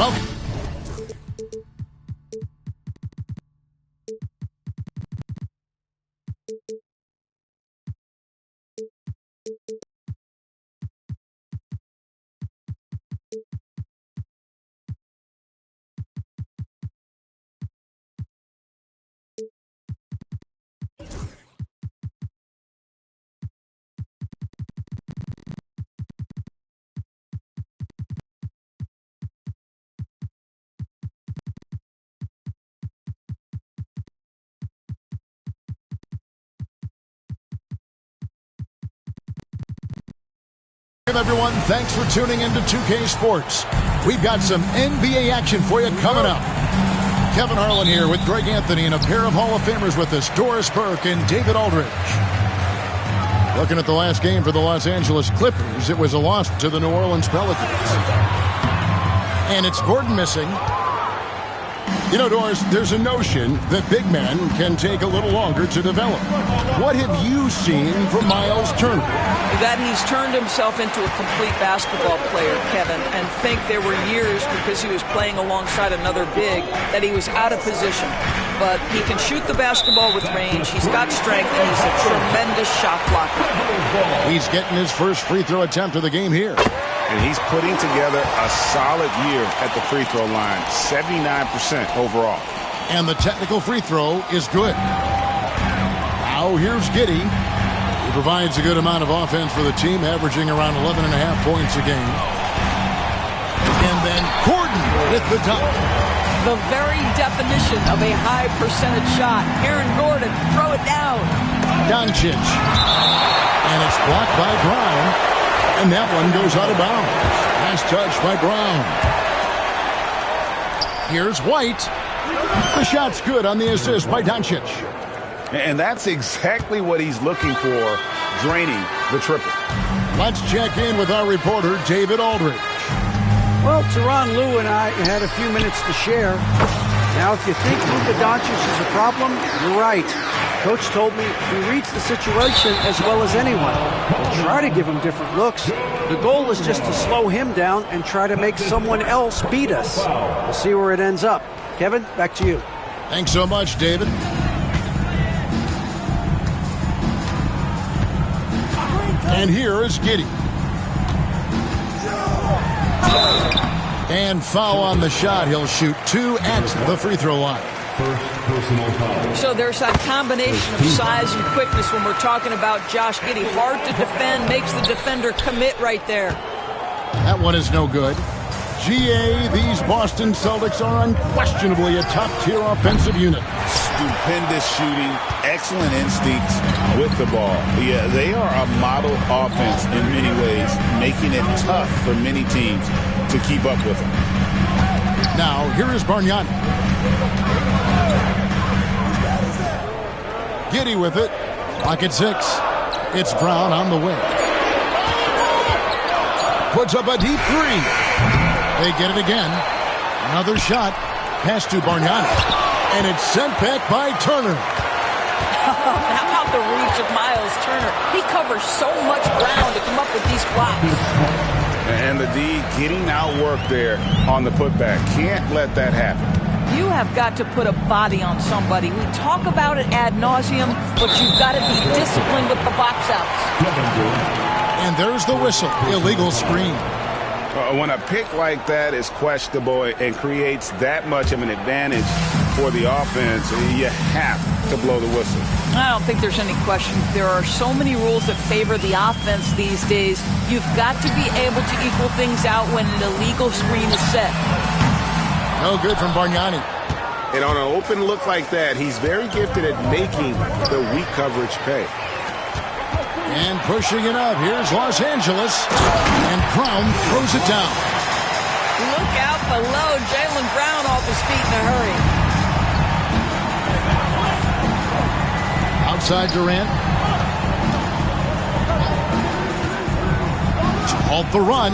Welcome. Everyone, thanks for tuning into 2K Sports. We've got some NBA action for you coming up. Kevin Harlan here with Greg Anthony and a pair of Hall of Famers with us, Doris Burke and David Aldridge. Looking at the last game for the Los Angeles Clippers, it was a loss to the New Orleans Pelicans. And it's Gordon missing. You know, Doris, there's a notion that big men can take a little longer to develop. What have you seen from Miles Turner? That he's turned himself into a complete basketball player, Kevin, and think there were years because he was playing alongside another big that he was out of position. But he can shoot the basketball with range, he's got strength, and he's a tremendous shot blocker. He's getting his first free throw attempt of the game here. And he's putting together a solid year at the free throw line, 79% overall. And the technical free throw is good. Now here's Giddey. He provides a good amount of offense for the team, averaging around 11.5 points a game. And then Gordon with the dunk. The very definition of a high percentage shot. Aaron Gordon, throw it down. Doncic. And it's blocked by Brown. And that one goes out of bounds. Last touch by Brown. Here's White. The shot's good on the assist by Doncic. And that's exactly what he's looking for, draining the triple. Let's check in with our reporter, David Aldridge. Well, Tyronn Lue and I had a few minutes to share. Now, if you think Luka Doncic is a problem, you're right. Coach told me he reads the situation as well as anyone. We'll try to give him different looks. The goal is just to slow him down and try to make someone else beat us. We'll see where it ends up. Kevin, back to you. Thanks so much, David. And here is Giddey. And foul on the shot. He'll shoot 2 at the free throw line. So there's that combination of size and quickness when we're talking about Josh Giddey. Hard to defend, makes the defender commit right there. That one is no good. GA, these Boston Celtics are unquestionably a top-tier offensive unit. Stupendous shooting, excellent instincts with the ball. Yeah, they are a model offense in many ways, making it tough for many teams to keep up with them. Now, here is Bargnani. Giddey with it. Clock at 6. It's Brown on the wing. Puts up a deep 3. They get it again. Another shot. Pass to Bargnani. And it's sent back by Turner. How about the reach of Miles Turner? He covers so much ground to come up with these blocks. And the D getting outworked there on the putback. Can't let that happen. You have got to put a body on somebody. We talk about it ad nauseum, but you've got to be disciplined with the box outs. And there's the whistle. Illegal screen. When a pick like that is questionable and creates that much of an advantage for the offense, you have to blow the whistle. I don't think there's any question. There are so many rules that favor the offense these days. You've got to be able to equal things out when an illegal screen is set. No good from Bargnani. And on an open look like that, he's very gifted at making the weak coverage pay. And pushing it up. Here's Los Angeles. And Brown throws it down. Look out below. Jaylen Brown off his feet in a hurry. Outside Durant. To halt the run.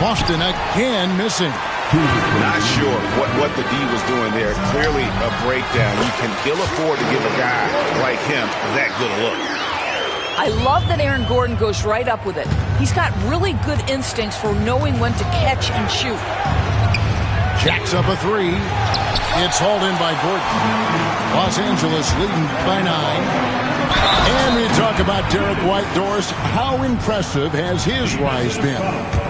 Boston again missing. Not sure what the D was doing there. Clearly a breakdown. You can ill afford to give a guy like him that good a look. I love that Aaron Gordon goes right up with it. He's got really good instincts for knowing when to catch and shoot. Jacks up a three. It's hauled in by Gordon. Los Angeles leading by 9. And we talk about Derek White. Doris, how impressive has his rise been?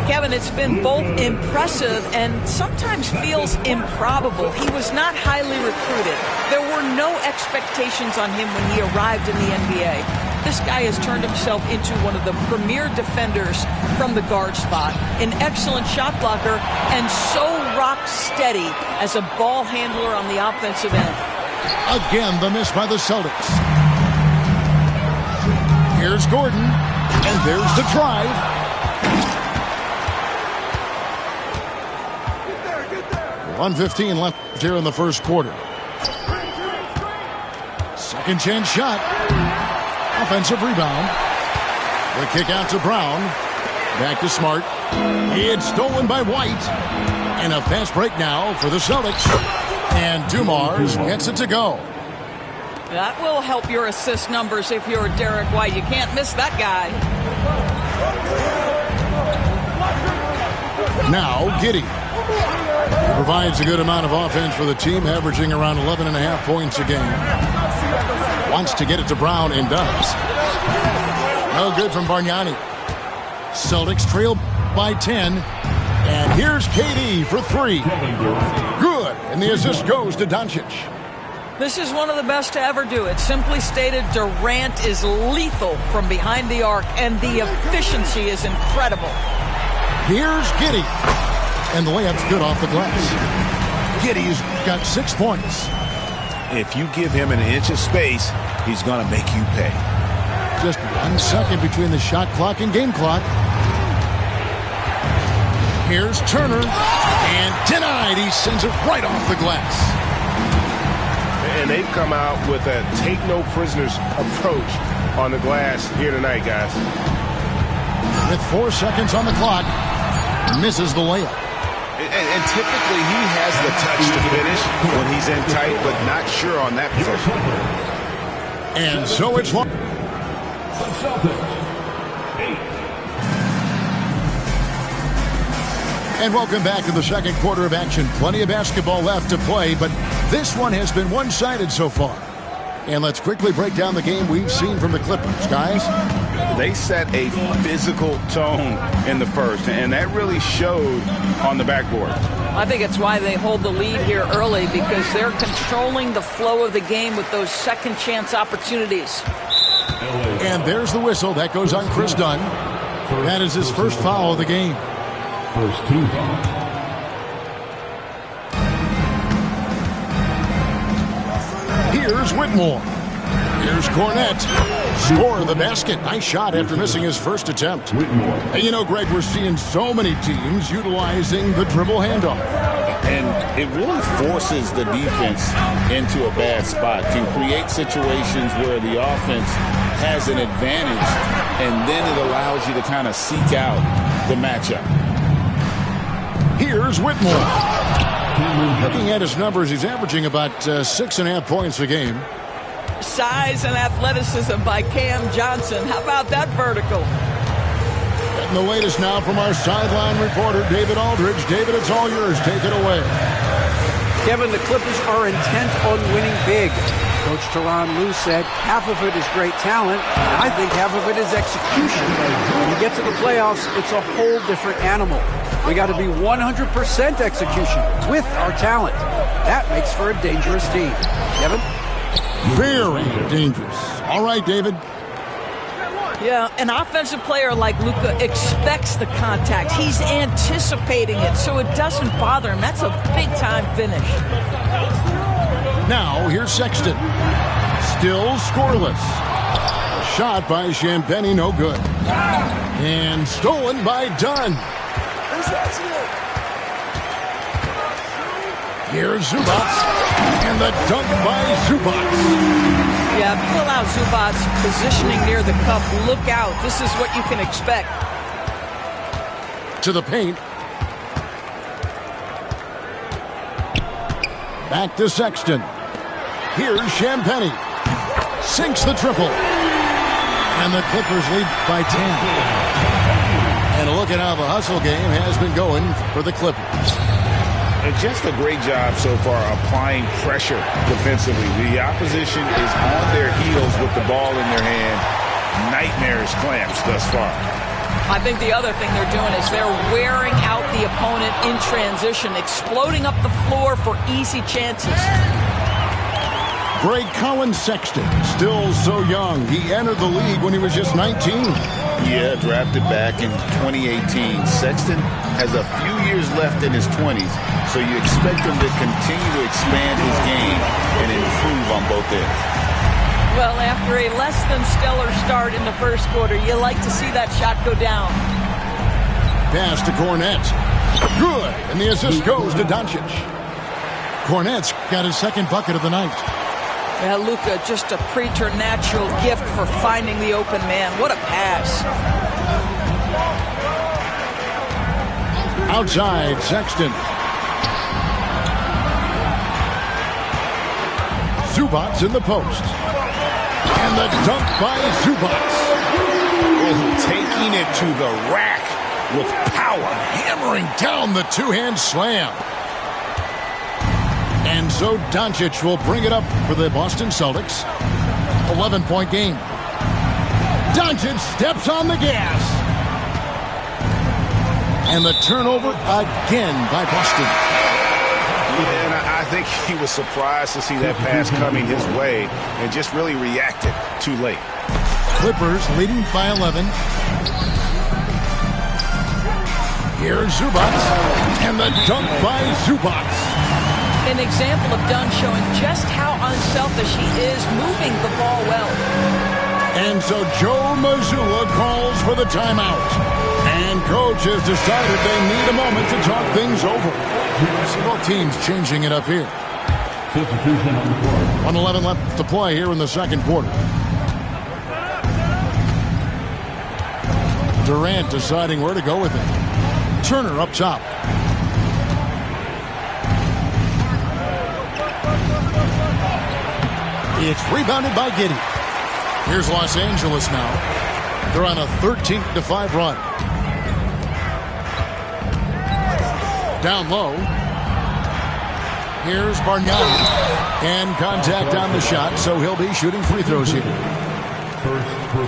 Kevin, it's been both impressive and sometimes feels improbable. He was not highly recruited. There were no expectations on him when he arrived in the NBA. This guy has turned himself into one of the premier defenders from the guard spot, an excellent shot blocker, and so rock steady as a ball handler on the offensive end. Again, the miss by the Celtics. Here's Gordon, and there's the drive. Get there. 1:15 left here in the first quarter. Second chance shot. Offensive rebound. The kick out to Brown. Back to Smart. It's stolen by White. And a fast break now for the Celtics. And Dumars gets it to go. That will help your assist numbers if you're Derek White. You can't miss that guy. Now, Giddey. He provides a good amount of offense for the team, averaging around 11.5 points a game. Wants to get it to Brown and does. No good from Bargnani. Celtics trail by 10. And here's KD for 3. Good. And the assist goes to Doncic. This is one of the best to ever do it. Simply stated, Durant is lethal from behind the arc, and the efficiency is incredible. Here's Giddey. And the layup's good off the glass. Giddey's got 6 points. If you give him an inch of space, he's going to make you pay. Just 1 second between the shot clock and game clock. Here's Turner. And denied. He sends it right off the glass. And they've come out with a take-no-prisoners approach on the glass here tonight, guys. With 4 seconds on the clock, misses the layup. And typically he has the touch to finish when he's in tight, but not sure on that possession. And so it's one. And welcome back to the second quarter of action. Plenty of basketball left to play, but this one has been one-sided so far. And let's quickly break down the game we've seen from the Clippers, guys. They set a physical tone in the first, and that really showed on the backboard. I think it's why they hold the lead here early, because they're controlling the flow of the game with those second chance opportunities. And there's the whistle. That goes on Chris Dunn. That is his first foul of the game. First team. Here's Whitmore. Here's Cornette. Score the basket. Nice shot after missing his first attempt. And you know, Greg, we're seeing so many teams utilizing the dribble handoff. And it really forces the defense into a bad spot. Can create situations where the offense has an advantage, and then it allows you to kind of seek out the matchup. Here's Whitmore. Looking at his numbers, he's averaging about 6.5 points a game. Size and athleticism by Cam Johnson. How about that vertical? And the latest now from our sideline reporter, David Aldridge. David, it's all yours. Take it away. Kevin, the Clippers are intent on winning big. Coach Tyronn Lue said half of it is great talent, and I think half of it is execution. When you get to the playoffs, it's a whole different animal. We got to be 100% execution with our talent. That makes for a dangerous team. Kevin? Very dangerous. All right, David. Yeah, an offensive player like Luka expects the contact. He's anticipating it, so it doesn't bother him. That's a big-time finish. Now, here's Sexton. Still scoreless. A shot by Champagnie, no good. And stolen by Dunn. Here's Zubac. And the dunk by Zubac. Yeah, if you allow Zubac positioning near the cup, look out. This is what you can expect. To the paint. Back to Sexton. Here's Champagnie. Sinks the triple. And the Clippers lead by 10. And a look at how the hustle game has been going for the Clippers. And just a great job so far applying pressure defensively. The opposition is on their heels with the ball in their hand. Nightmarish clamps thus far. I think the other thing they're doing is they're wearing out the opponent in transition, exploding up the floor for easy chances. Greg Collins Sexton, still so young. He entered the league when he was just 19. Yeah, drafted back in 2018. Sexton has a few years left in his 20s, so you expect him to continue to expand his game and improve on both ends. Well, after a less than stellar start in the first quarter, you like to see that shot go down. Pass to Kornet. Good, and the assist goes to Doncic. Kornet's got his second bucket of the night. Yeah, Luka, just a preternatural gift for finding the open man. What a pass. Outside, Sexton. Zubac in the post. And the dunk by Zubac. Oh, taking it to the rack with power. Hammering down the two-hand slam. And so Doncic will bring it up for the Boston Celtics. 11-point game. Doncic steps on the gas. And the turnover again by Boston. And I think he was surprised to see that pass coming his way and just really reacted too late. Clippers leading by 11. Here's Zubac. And the dunk by Zubac. An example of Dunn showing just how unselfish he is, moving the ball well. And so Joe Mazzulla calls for the timeout. And coach has decided they need a moment to talk things over. Both teams changing it up here. 1:11 left to play here in the second quarter. Durant deciding where to go with it. Turner up top. It's rebounded by Giddey. Here's Los Angeles now. They're on a 13-5 run. Down low. Here's Bargnani. And contact on the shot, so he'll be shooting free throws here.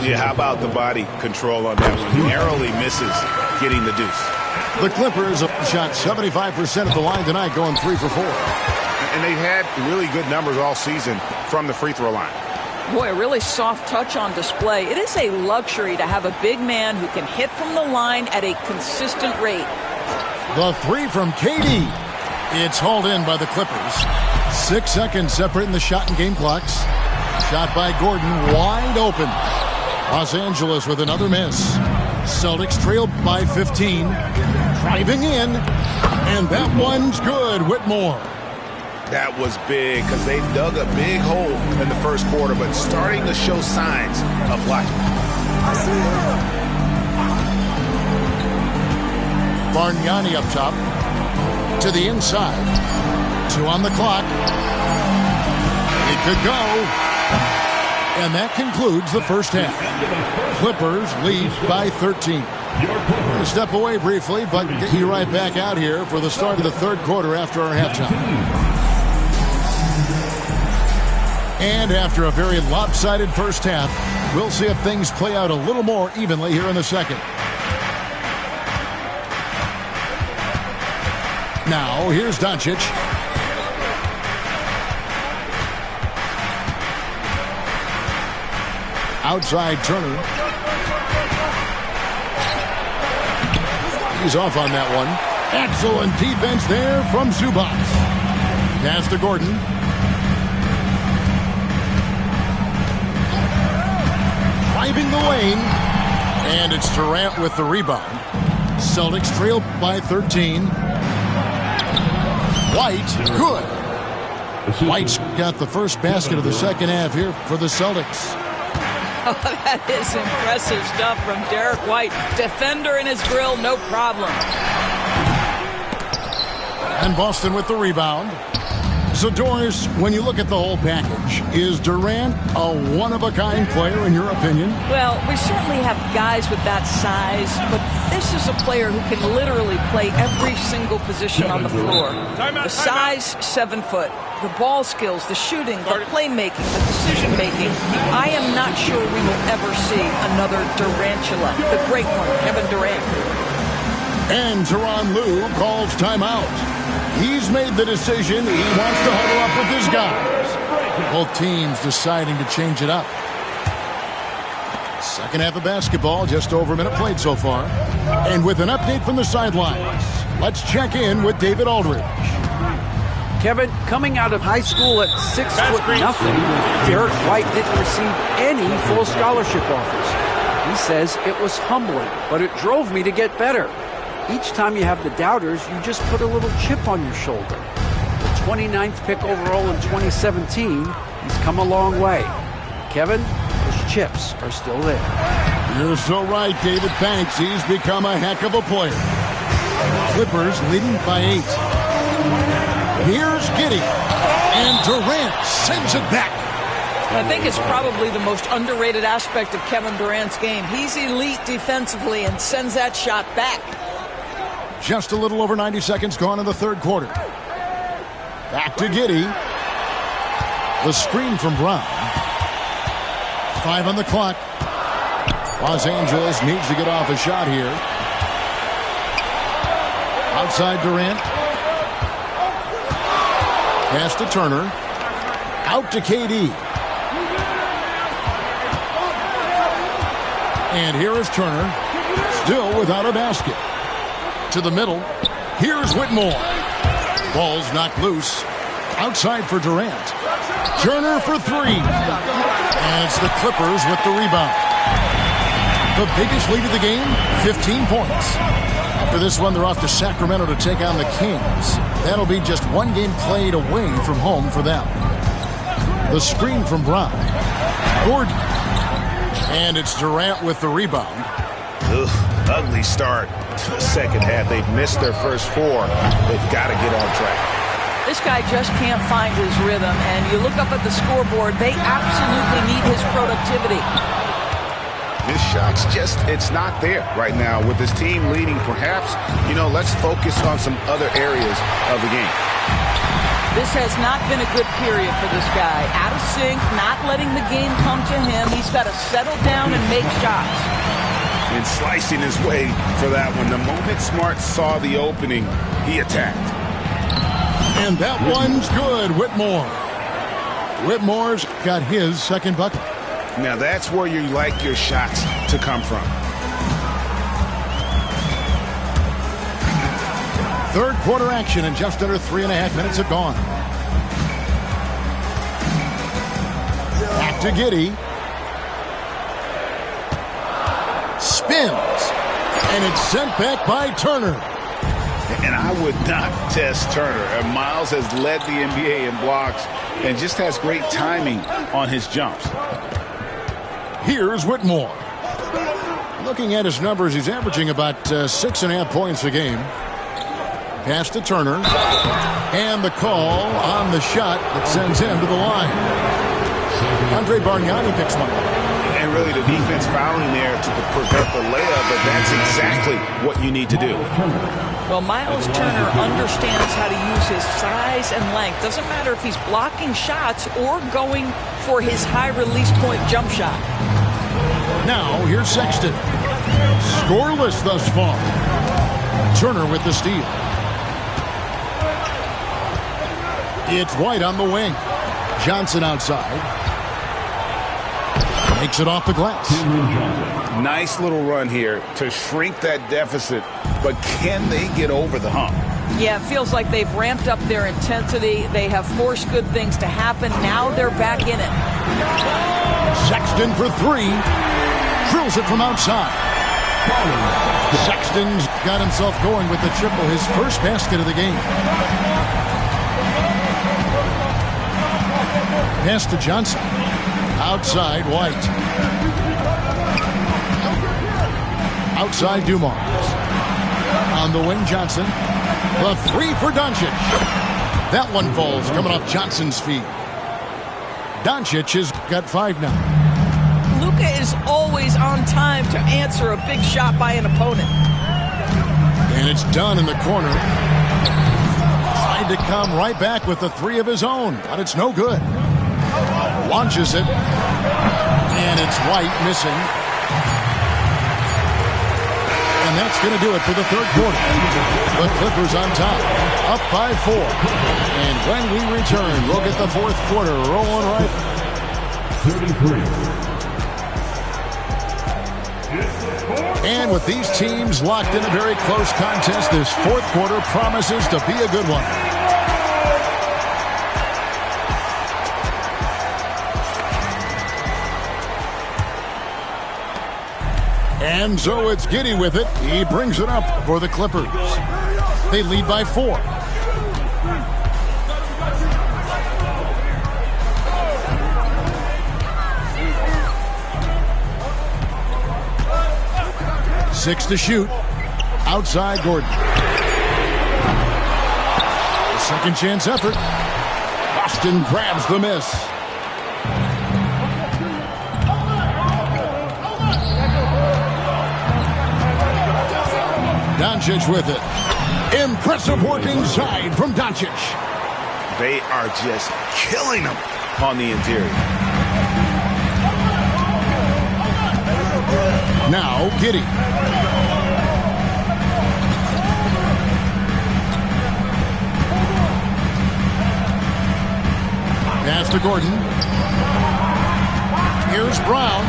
Yeah, how about the body control on that one? He narrowly misses getting the deuce. The Clippers have shot 75% at the line tonight, going 3 for 4. And they've had really good numbers all season from the free throw line. Boy, a really soft touch on display. It is a luxury to have a big man who can hit from the line at a consistent rate. The three from KD. It's hauled in by the Clippers. 6 seconds separating the shot and game clocks. Shot by Gordon, wide open. Los Angeles with another miss. Celtics trailed by 15. Driving in. And that one's good. Whitmore. That was big because they dug a big hole in the first quarter, but starting to show signs of life. Bargnani up top. To the inside. 2 on the clock. It could go. And that concludes the first half. Clippers lead by 13. We're going to step away briefly, but get you right back out here for the start of the third quarter after our halftime. And after a very lopsided first half, we'll see if things play out a little more evenly here in the second. Now, here's Doncic. Outside Turner. He's off on that one. Excellent defense there from Zubac. Pass to Gordon. Driving the lane. And it's Durant with the rebound. Celtics trail by 13. White, good. White's got the first basket of the second half here for the Celtics. Oh, that is impressive stuff from Derek White. Defender in his grill, no problem. And Boston with the rebound. So, Doris, when you look at the whole package, is Durant a one-of-a-kind player in your opinion? Well, we certainly have guys with that size, but This is a player who can literally play every single position on the floor. The size, 7 foot. The ball skills, the shooting, the playmaking, the decision-making. I am not sure we will ever see another Durantula. The great one, Kevin Durant. And Tyronn Lue calls timeout. He's made the decision. He wants to huddle up with his guys. Both teams deciding to change it up. Second half of basketball, just over a minute played so far. And with an update from the sidelines, let's check in with David Aldridge. Kevin, coming out of high school at 6'0", Derek White didn't receive any full scholarship offers. He says it was humbling, but it drove me to get better. Each time you have the doubters, you just put a little chip on your shoulder. The 29th pick overall in 2017, he's come a long way. Kevin, those chips are still there. You're so right, David. Thanks. He's become a heck of a player. Clippers leading by 8. Here's Giddey, and Durant sends it back. I think it's probably the most underrated aspect of Kevin Durant's game. He's elite defensively and sends that shot back. Just a little over 90 seconds gone in the third quarter. Back to Giddey. The screen from Brown. 5 on the clock. Los Angeles needs to get off a shot here. Outside Durant. Pass to Turner. Out to KD. And here is Turner. Still without a basket. To the middle. Here's Whitmore. Ball's knocked loose. Outside for Durant. Turner for 3. And it's the Clippers with the rebound. The biggest lead of the game, 15 points. After this one, they're off to Sacramento to take on the Kings. That'll be just one game played away from home for them. The screen from Brown. Gordon. And it's Durant with the rebound. Ugly start to the second half. They've missed their first 4. They've got to get on track. This guy just can't find his rhythm, and you look up at the scoreboard, they absolutely need his productivity. His shots it's not there right now. With his team leading, perhaps, let's focus on some other areas of the game. This has not been a good period for this guy. Out of sync, not letting the game come to him. He's got to settle down and make shots. And slicing his way for that one. The moment Smart saw the opening, he attacked. And that one's good, Whitmore. Whitmore's got his second bucket. Now that's where you like your shots to come from. Third quarter action, and just under 3.5 minutes have gone. Back to Giddey. Spins. And it's sent back by Turner. And I would not test Turner. And Miles has led the NBA in blocks and just has great timing on his jumps. Here's Whitmore. Looking at his numbers, he's averaging about 6.5 points a game. Pass to Turner. And the call on the shot that sends him to the line. Andre Bargnani picks one up. And really the defense fouling there to prevent the layup, but that's exactly what you need to do. Well, Miles Turner understands how to use his size and length. Doesn't matter if he's blocking shots or going for his high release point jump shot. Now, here's Sexton. Scoreless thus far. Turner with the steal. It's White on the wing. Johnson outside. Makes it off the glass. Nice little run here to shrink that deficit, but can they get over the hump? Yeah, it feels like they've ramped up their intensity. They have forced good things to happen. Now they're back in it. Sexton for 3. Drills it from outside. Sexton's got himself going with the triple, his first basket of the game. Pass to Johnson. Outside, White. Outside, Dumars. On the wing, Johnson. The 3 for Doncic. That one falls, coming off Johnson's feet. Doncic has got 5 now. Luka is always on time to answer a big shot by an opponent. And it's done in the corner. Tried to come right back with the three of his own, but it's no good. Launches it. And it's White missing. And that's going to do it for the third quarter. The Clippers on top, up by 4. And when we return, we'll get the fourth quarter rolling right. 33. And with these teams locked in a very close contest, this fourth quarter promises to be a good one. And so it's Giddey with it. He brings it up for the Clippers. They lead by 4. Six to shoot. Outside Gordon. The second chance effort. Boston grabs the miss. Doncic with it. Impressive work inside from Doncic. They are just killing them on the interior. Now Giddey. Pass to Gordon. Here's Brown.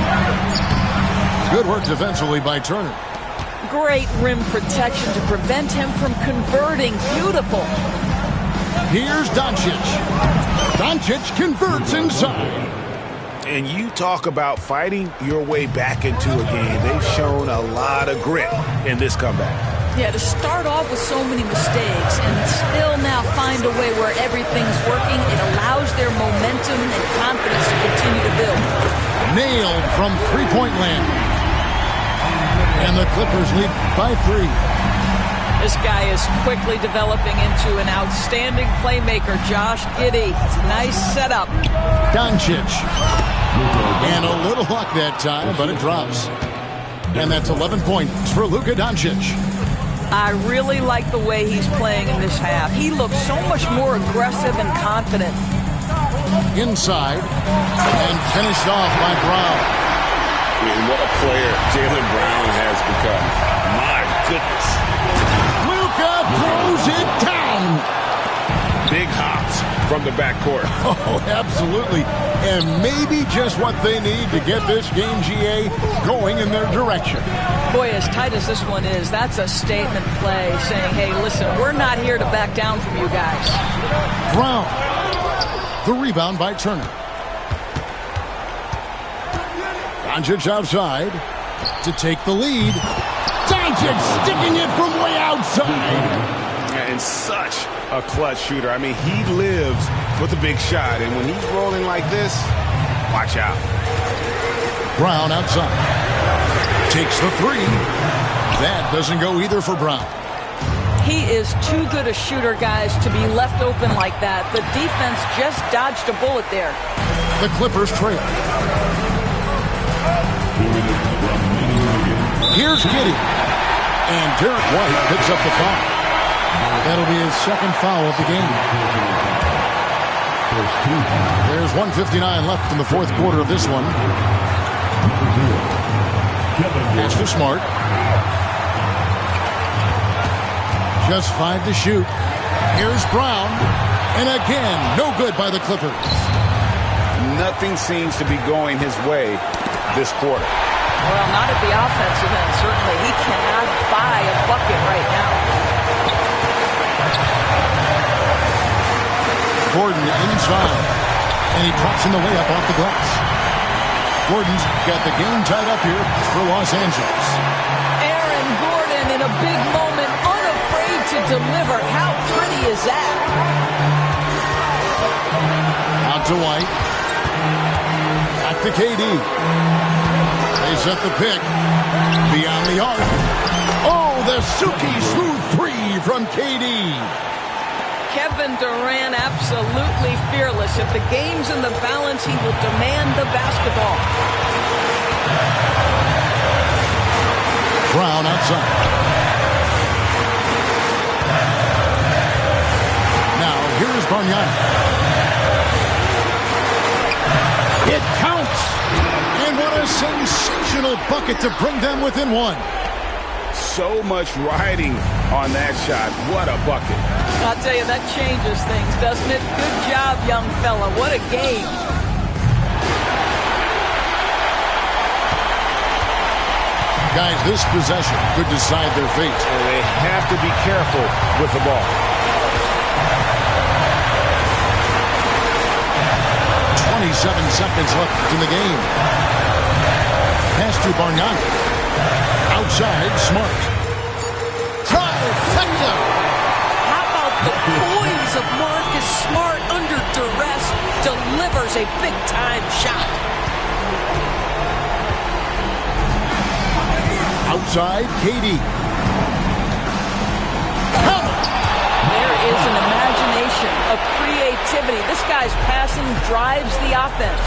Good work defensively by Turner. Great rim protection to prevent him from converting. Beautiful. Here's Doncic. Doncic converts inside. And you talk about fighting your way back into a game. They've shown a lot of grit in this comeback. Yeah, to start off with so many mistakes and still now find a way where everything's working, it allows their momentum and confidence to continue to build. Nailed from three-point land. And the Clippers lead by 3. This guy is quickly developing into an outstanding playmaker, Josh Giddey. Nice setup. Doncic. And a little luck that time, but it drops. And that's 11 points for Luka Doncic. I really like the way he's playing in this half. He looks so much more aggressive and confident. Inside. And finished off by Brown. And what a player Jaylen Brown has become. My goodness. Luka throws it down. Big hops from the backcourt. Oh, absolutely. And maybe just what they need to get this game, GA, going in their direction. Boy, as tight as this one is, that's a statement play saying, hey, listen, we're not here to back down from you guys. Brown. The rebound by Turner. Doncic outside to take the lead. Doncic sticking it from way outside. And such a clutch shooter. I mean, he lives for the big shot. And when he's rolling like this, watch out. Brown outside. Takes the 3. That doesn't go either for Brown. He is too good a shooter, guys, to be left open like that. The defense just dodged a bullet there. The Clippers trail. Here's Giddey. And Derek White picks up the foul. That'll be his second foul of the game. There's 1:59 left in the fourth quarter of this one. Pass to Smart. Just 5 to shoot. Here's Brown. And again, no good by the Clippers. Nothing seems to be going his way this quarter. Well, not at the offensive end, certainly. He cannot buy a bucket right now. Gordon inside. And he drops in the layup off the glass. Gordon's got the game tied up here for Los Angeles. Aaron Gordon in a big moment, unafraid to deliver. How pretty is that? Out to White. Back to KD. They set the pick. Beyond the arc. Oh, the Suki smooth 3 from KD. Kevin Durant absolutely fearless. If the game's in the balance, he will demand the basketball. Brown outside. Bargnani. It counts. And what a sensational bucket to bring them within one. So much riding on that shot. What a bucket. I'll tell you, that changes things, doesn't it? Good job, young fella. What a game. Guys, this possession could decide their fate. And they have to be careful with the ball. 27 seconds left in the game. Pass to Bargnani. Outside, Smart. Trifecta! How about the poise of Marcus Smart under duress delivers a big-time shot. Outside, KD. Count! There is an imagination, a creativity. This guy's passing drives the offense.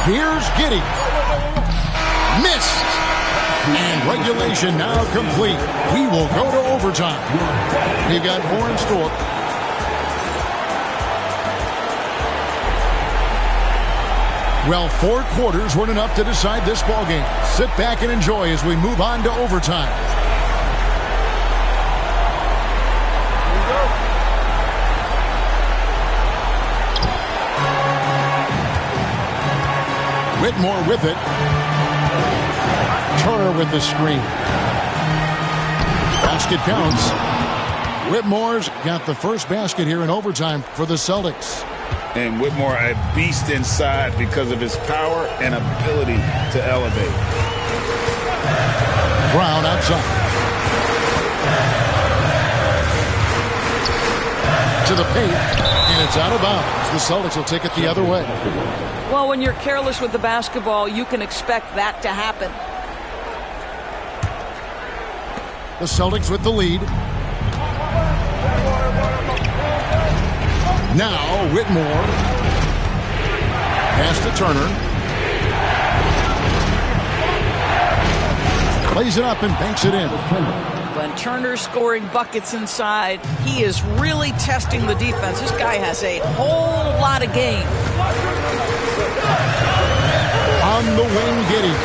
Here's Giddey. Missed. And regulation now complete. We will go to overtime. We've got more in store. Well, 4 quarters weren't enough to decide this ballgame. Sit back and enjoy as we move on to overtime. Whitmore with it. Turner with the screen. Basket counts. Whitmore's got the first basket here in overtime for the Celtics. And Whitmore, a beast inside because of his power and ability to elevate. Brown outside. To the paint, and it's out of bounds. The Celtics will take it the other way. Well, when you're careless with the basketball, you can expect that to happen. The Celtics with the lead. Now Whitmore. Pass to Turner. Plays it up and banks it in. When Turner's scoring buckets inside, he is really testing the defense. This guy has a whole lot of game. On the wing, Giddey.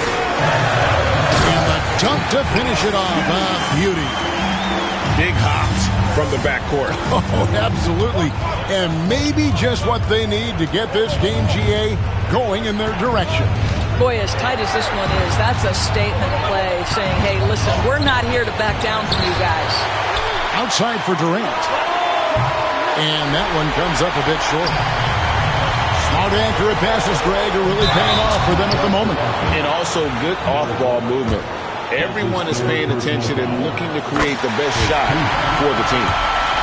And the dunk to finish it off. Beauty. Big hops from the backcourt. Oh, absolutely. And maybe just what they need to get this game, GA, going in their direction. Boy, as tight as this one is, that's a statement play saying, hey, listen, we're not here to back down from you guys. Outside for Durant. And that one comes up a bit short. Smart accurate passes, Greg, are really paying off for them at the moment. And also good off-ball movement. Everyone is paying attention and looking to create the best shot for the team.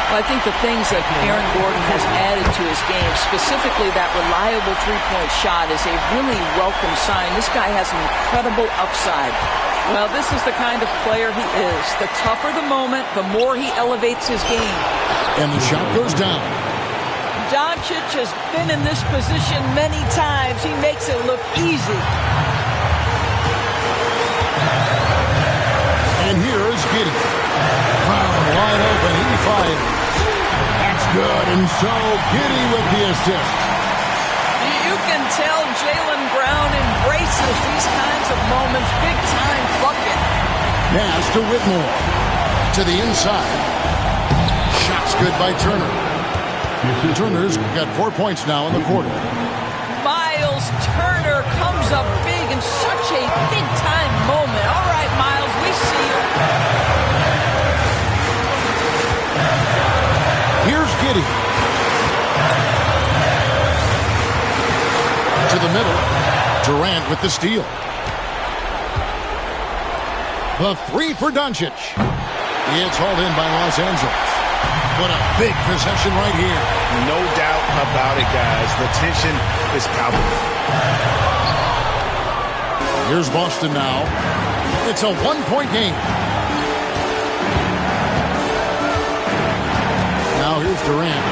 Well, I think the things that Aaron Gordon has added to his game, specifically that reliable three-point shot, is a really welcome sign. This guy has an incredible upside. Well, this is the kind of player he is. The tougher the moment, the more he elevates his game. And the shot goes down. Doncic has been in this position many times. He makes it look easy. And here is Giddey. Brown wide open. He fires. That's good. And so Giddey with the assist. You can tell Jaylen Brown embraces these kinds of moments. Big-time bucket. Pass to Whitmore. To the inside. Shot's good by Turner. Turner's got 4 points now in the quarter. Miles Turner comes up big in such a big-time moment. All right, Miles, we see you. Here's Giddey. To the middle. Durant with the steal. The three for Doncic. It's hauled in by Los Angeles. What a big possession right here. No doubt about it, guys. The tension is palpable. Here's Boston now. It's a one-point game. Now here's Durant.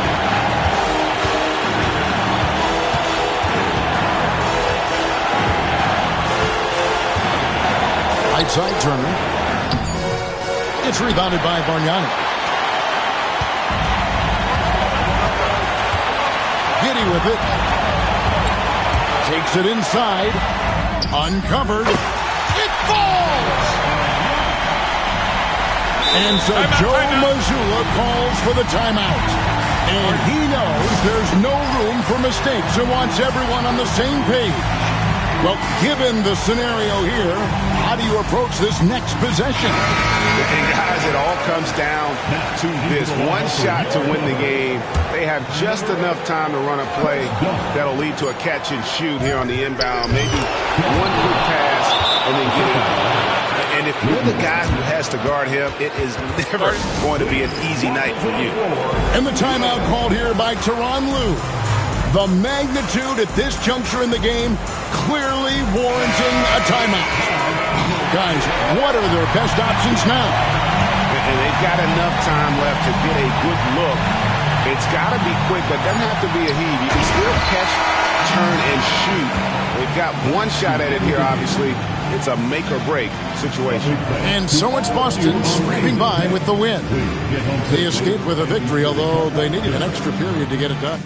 Right side Turner. It's rebounded by Bargnani. Brady with it. Takes it inside. Uncovered. It falls! And so Joe Mazzulla calls for the timeout. And he knows there's no room for mistakes and wants everyone on the same page. Well, given the scenario here, how do you approach this next possession? And guys, it all comes down to this one shot to win the game. They have just enough time to run a play that'll lead to a catch and shoot here on the inbound. Maybe one quick pass and then get it out. And if you're the guy who has to guard him, it is never going to be an easy night for you. And the timeout called here by Tyronn Lue. The magnitude at this juncture in the game clearly warranting a timeout. Guys, what are their best options now? And they've got enough time left to get a good look. It's got to be quick, but it doesn't have to be a heave. You can still catch, turn, and shoot. They've got one shot at it here, obviously. It's a make-or-break situation. And so it's Boston scraping by with the win. They escaped with a victory, although they needed an extra period to get it done.